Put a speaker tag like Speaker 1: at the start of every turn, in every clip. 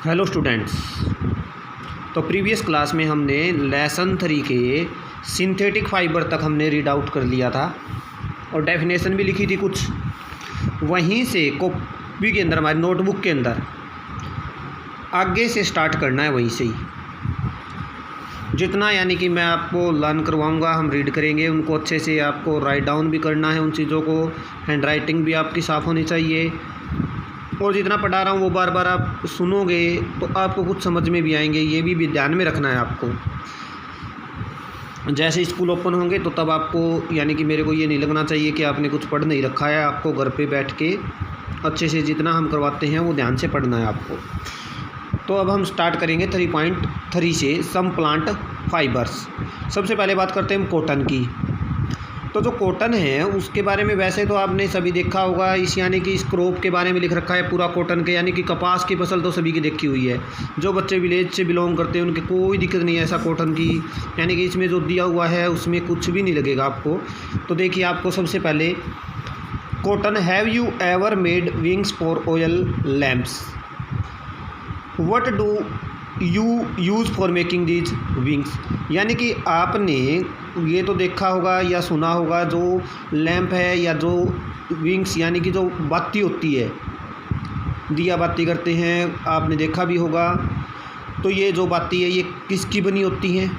Speaker 1: Hello students. तो previous class में हमने लेसन 3 के सिंथेटिक फाइबर तक हमने रीड आउट कर लिया था और डेफिनेशन भी लिखी थी कुछ। वहीं से कॉपी के अंदर, हमारी नोटबुक के अंदर आगे से स्टार्ट करना है। वहीं से ही जितना यानी कि मैं आपको लर्न करवाऊंगा, हम रीड करेंगे उनको अच्छे से, आपको राइट डाउन भी करना है उन चीज़ों को। हैंड राइटिंग भी आपकी साफ़ होनी चाहिए और जितना पढ़ा रहा हूँ वो बार बार आप सुनोगे तो आपको कुछ समझ में भी आएंगे। ये भी ध्यान में रखना है आपको। जैसे स्कूल ओपन होंगे तो तब आपको यानी कि मेरे को ये नहीं लगना चाहिए कि आपने कुछ पढ़ नहीं रखा है। आपको घर पे बैठ के अच्छे से जितना हम करवाते हैं वो ध्यान से पढ़ना है आपको। तो अब हम स्टार्ट करेंगे 3.3 से सम प्लांट फाइबर्स। सबसे पहले बात करते हैं हम कॉटन की। तो जो कॉटन है उसके बारे में वैसे तो आपने सभी देखा होगा। इस यानी कि इस क्रॉप के बारे में लिख रखा है पूरा कॉटन के, यानी कि कपास की फसल तो सभी की देखी हुई है। जो बच्चे विलेज से बिलोंग करते हैं उनके कोई दिक्कत नहीं है ऐसा कॉटन की, यानी कि इसमें जो दिया हुआ है उसमें कुछ भी नहीं लगेगा आपको। तो देखिए, आपको सबसे पहले cotton, have you ever made wings for oil lamps? What do you use for making these wings? यानी कि आपने ये तो देखा होगा या सुना होगा, जो लैंप है या जो विंग्स यानी कि जो बाती होती है, दिया बाती करते हैं, आपने देखा भी होगा। तो ये जो बाती है ये किसकी बनी होती है?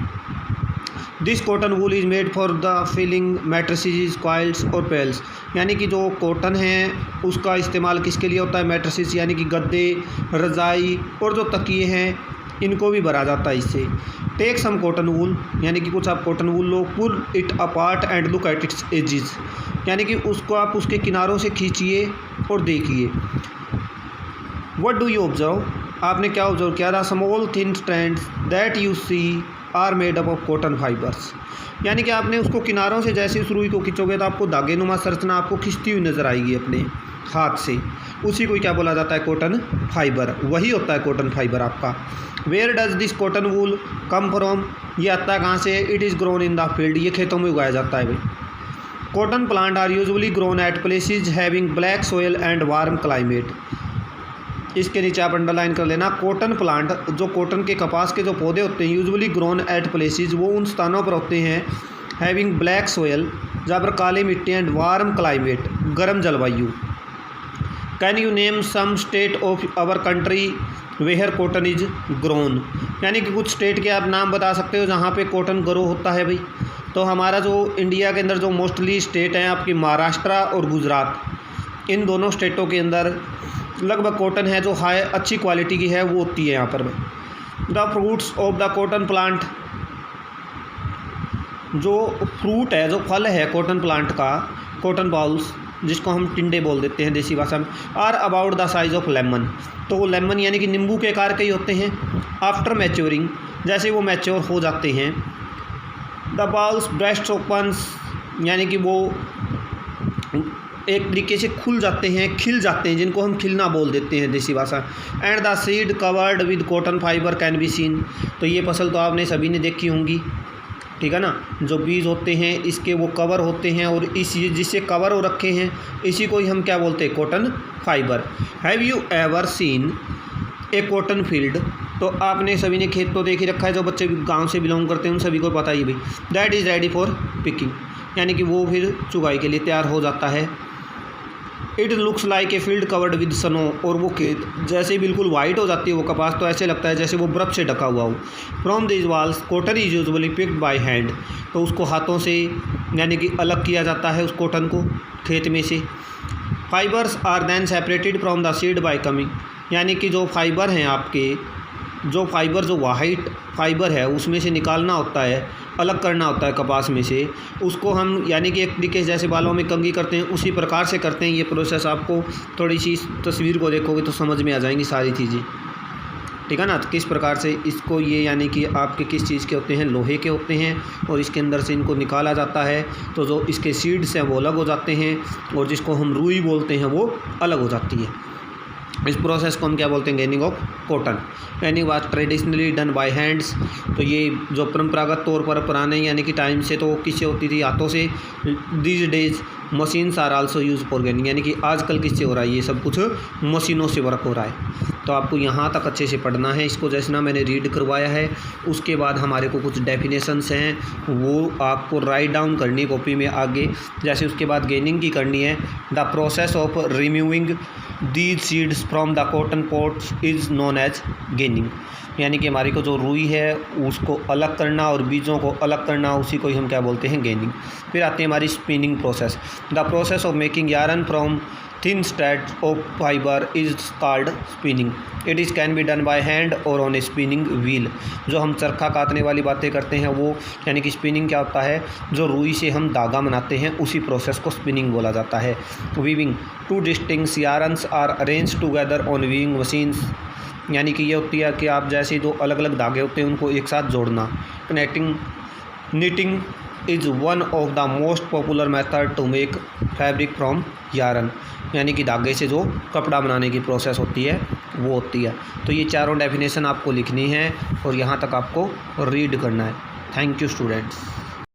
Speaker 1: This cotton wool is made for the filling mattresses, quilts और पेल्स। यानी कि जो कॉटन है उसका इस्तेमाल किसके लिए होता है? मैट्रेसेस यानी कि गद्दे, रज़ाई और जो तकिए हैं इनको भी भरा जाता है इससे। टेक सम कॉटन वूल, यानी कि कुछ आप कॉटन वूल लो, pull it apart and look at its edges. यानी कि उसको आप उसके किनारों से खींचिए और देखिए। What do you observe? आपने क्या ऑब्जर्व किया? The small thin strands that you see are made up of cotton fibres. यानी कि आपने उसको किनारों से जैसे उस रुई को खींचोगे तो आपको धागे नुमा संरचना आपको खींचती हुई नज़र आएगी अपने हाथ से। उसी को क्या बोला जाता है? Cotton fibre. वही होता है कॉटन फाइबर आपका। Where does this cotton wool come from? ये आता है कहाँ से? It is grown in the field. ये खेतों में उगाया जाता है भाई। Cotton plant are usually grown at places having black soil and warm climate. इसके नीचे आप अंडरलाइन कर लेना, कॉटन प्लांट, जो कॉटन के कपास के जो पौधे होते हैं, यूजुअली ग्रोन एट प्लेसेस, वो उन स्थानों पर होते हैं, हैविंग ब्लैक सोयल, जहाँ पर काली मिट्टी, एंड वार्म क्लाइमेट, गर्म जलवायु। Can you name some state of our country where cotton is grown? यानी कि कुछ स्टेट के आप नाम बता सकते हो जहाँ पे कॉटन ग्रो होता है भाई। तो हमारा जो इंडिया के अंदर जो मोस्टली स्टेट हैं आपकी महाराष्ट्र और गुजरात, इन दोनों स्टेटों के अंदर लगभग कॉटन है जो हाई अच्छी क्वालिटी की है वो होती है यहाँ पर। The fruits of the cotton plant, जो फ्रूट है, जो फल है कॉटन प्लांट का, कॉटन बॉल्स जिसको हम टिंडे बोल देते हैं देसी भाषा में, are about the size of lemon. तो वो लेमन यानी कि नींबू के आकार के ही होते हैं। आफ्टर मैच्योरिंग, जैसे वो मैच्योर हो जाते हैं, द बॉल्स ब्रेस्ट ओपन्स, यानी कि वो एक तरीके से खुल जाते हैं, खिल जाते हैं, जिनको हम खिलना बोल देते हैं देसी भाषा। And the seed covered with cotton fibre can be seen. तो ये फसल तो आपने सभी ने देखी होंगी, ठीक है ना। जो बीज होते हैं इसके वो कवर होते हैं और इस जिससे कवर हो रखे हैं इसी को ही हम क्या बोलते हैं? Cotton fibre. Have you ever seen A cotton field? तो आपने सभी ने खेत तो देख ही रखा है, जो बच्चे गांव से बिलोंग करते हैं उन सभी को पता ही भाई। That is ready for picking, यानी कि वो फिर चुगाई के लिए तैयार हो जाता है। It looks like a field covered with snow, और वो खेत जैसे ही बिल्कुल वाइट हो जाती है वो कपास, तो ऐसे लगता है जैसे वो बर्फ़ से ढका हुआ हो। From this bolls cotton is usually picked by hand. तो उसको हाथों से यानी कि अलग किया जाता है उस कॉटन को खेत में से। Fibres are then separated from the seed by combing, यानी कि जो फाइबर हैं आपके, जो फाइबर जो वाइट फाइबर है उसमें से निकालना होता है, अलग करना होता है कपास में से। उसको हम यानी कि एक तरीके से जैसे बालों में कंघी करते हैं उसी प्रकार से करते हैं ये प्रोसेस। आपको थोड़ी सी इस तस्वीर को देखोगे तो समझ में आ जाएंगी सारी चीज़ें, ठीक है ना। तो किस प्रकार से इसको ये यानी कि आपके किस चीज़ के होते हैं? लोहे के होते हैं, और इसके अंदर से इनको निकाला जाता है तो जो इसके सीड्स हैं वो अलग हो जाते हैं और जिसको हम रुई बोलते हैं वो अलग हो जाती है। इस प्रोसेस को हम क्या बोलते हैं? Gaining of cotton. Gaining was traditionally done by hands. तो ये जो परंपरागत तौर पर पुराने यानी कि टाइम से तो किससे होती थी? हाथों से। These days machines are also use for ginning, यानी कि आजकल किससे हो रहा है, ये सब कुछ मशीनों से वर्क हो रहा है। तो आपको यहाँ तक अच्छे से पढ़ना है इसको, जैसे ना मैंने रीड करवाया है। उसके बाद हमारे को कुछ डेफिनेशंस हैं वो आपको राइट डाउन करनी है कॉपी में आगे। जैसे उसके बाद गेनिंग की करनी है, the process of removing these seeds from the cotton pods is known as ginning, यानी कि हमारी को जो रुई है उसको अलग करना और बीजों को अलग करना, उसी को ही हम क्या बोलते हैं, गेनिंग। फिर आती है हमारी spinning process, the process of making yarn from thin strands of fibre is called spinning, it is can be done by hand और ऑन ए स्पिनिंग व्हील। जो हम चरखा काटने वाली बातें करते हैं वो, यानी कि स्पिनिंग क्या होता है, जो रुई से हम धागा बनाते हैं उसी प्रोसेस को स्पिनिंग बोला जाता है। Weaving, two distinct yarns are arranged together on weaving machines, यानी कि ये होती है कि आप जैसे दो अलग अलग धागे होते हैं उनको एक साथ जोड़ना। Connecting, knitting is one of the most popular method to make fabric from yarn, यानी कि धागे से जो कपड़ा बनाने की प्रोसेस होती है वो होती है। तो ये चारों डेफिनेशन आपको लिखनी है और यहाँ तक आपको रीड करना है। Thank you students.